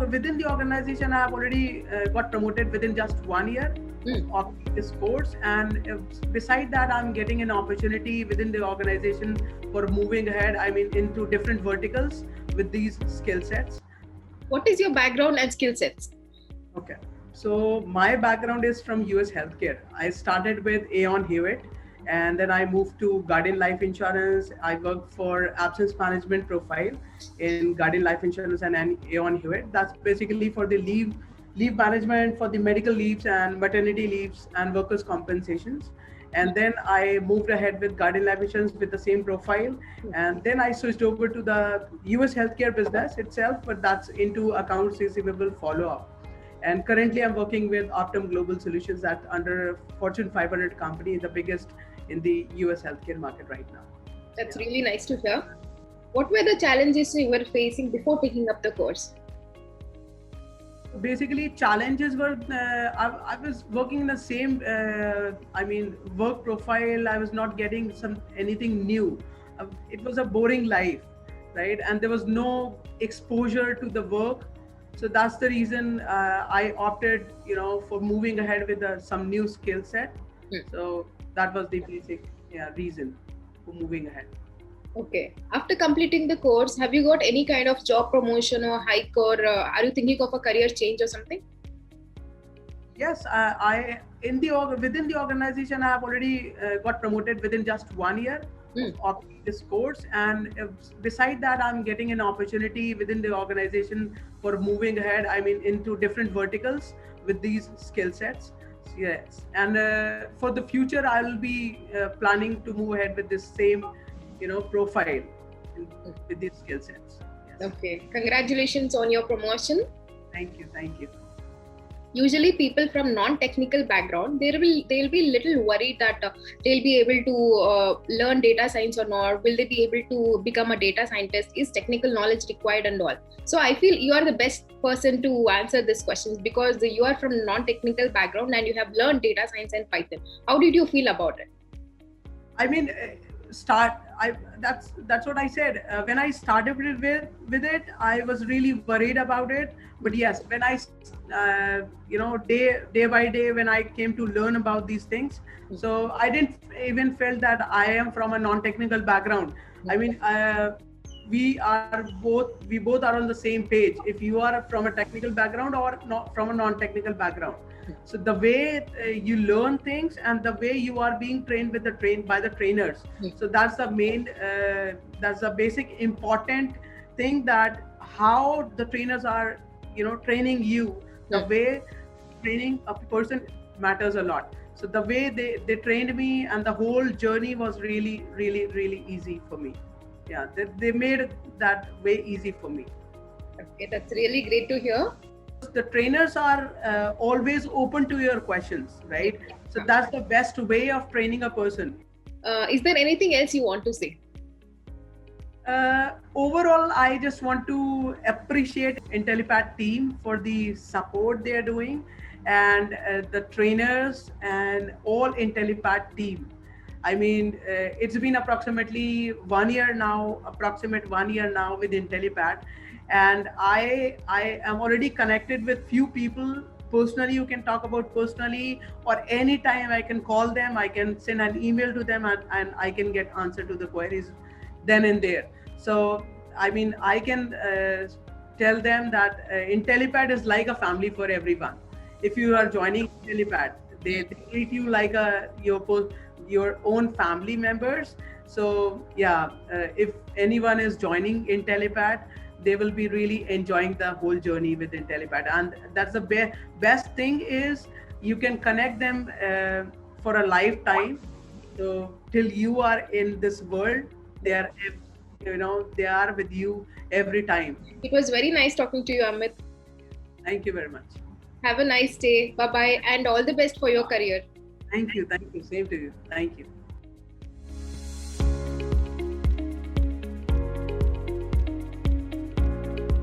within the organization, I have already got promoted within just 1 year of this course, and beside that, I'm getting an opportunity within the organization for moving ahead. I mean, into different verticals with these skill sets. What is your background and skill sets? Okay, so my background is from US healthcare. I started with Aon Hewitt, and then I moved to Guardian Life Insurance. I worked for absence management profile in Guardian Life Insurance and Aon Hewitt. That's basically for the leave management, for the medical leaves and maternity leaves and workers' compensations. And then I moved ahead with Guardian Life Insurance with the same profile. And then I switched over to the US healthcare business itself, but that's into accounts receivable follow-up. And currently, I'm working with Optum Global Solutions, that under Fortune 500 company, the biggest in the US healthcare market right now. That's really nice to hear. What were the challenges you were facing before taking up the course? Basically, challenges were I was working in the same work profile. I was not getting anything new. It was a boring life, right? And there was no exposure to the work. So that's the reason I opted, for moving ahead with some new skill set. So that was the basic reason for moving ahead. Okay. After completing the course, have you got any kind of job promotion or hike, or are you thinking of a career change or something? Yes, within the organization, I have already got promoted within just 1 year of this course, and beside that, I'm getting an opportunity within the organization for moving ahead. I mean, into different verticals with these skill sets. Yes, and for the future, I will be planning to move ahead with this same, profile with these skill sets. Yes. Okay, congratulations on your promotion. Thank you. Usually people from non-technical background, they'll be little worried that they'll be able to learn data science or not. Will they be able to become a data scientist? Is technical knowledge required and all? So I feel you are the best person to answer these questions, because you are from non-technical background and you have learned data science and Python. How did you feel about it? I mean, that's what I said. When I started with it, I was really worried about it. But yes, when I day by day, when I came to learn about these things, so I didn't even felt that I am from a non-technical background. I mean, we both are on the same page. If you are from a technical background or not from a non-technical background. So the way you learn things and the way you are being trained by the trainers. So that's the main, that's the basic important thing, that how the trainers are, training you. The way training a person matters a lot. So the way they trained me, and the whole journey was really, really, really easy for me. Yeah, they made that way easy for me. Okay, that's really great to hear. The trainers are always open to your questions, right? So that's the best way of training a person. Is there anything else you want to say? Overall, I just want to appreciate Intellipaat team for the support they are doing, and the trainers and all Intellipaat team. I mean, it's been approximately 1 year now, with Intellipaat, and I am already connected with few people personally. You can talk about personally, or anytime I can call them, I can send an email to them, and I can get answer to the queries then and there. So I mean, I can tell them that Intellipaat is like a family for everyone. If you are joining Intellipaat, they treat you like your own family members. So yeah, if anyone is joining Intellipaat, they will be really enjoying the whole journey with Intellipaat. And that's the best thing is you can connect them for a lifetime. So till you are in this world, they are with you every time. It was very nice talking to you, Amit. Thank you very much. Have a nice day. Bye-bye, and all the best for your career. Thank you. Same to you. Thank you.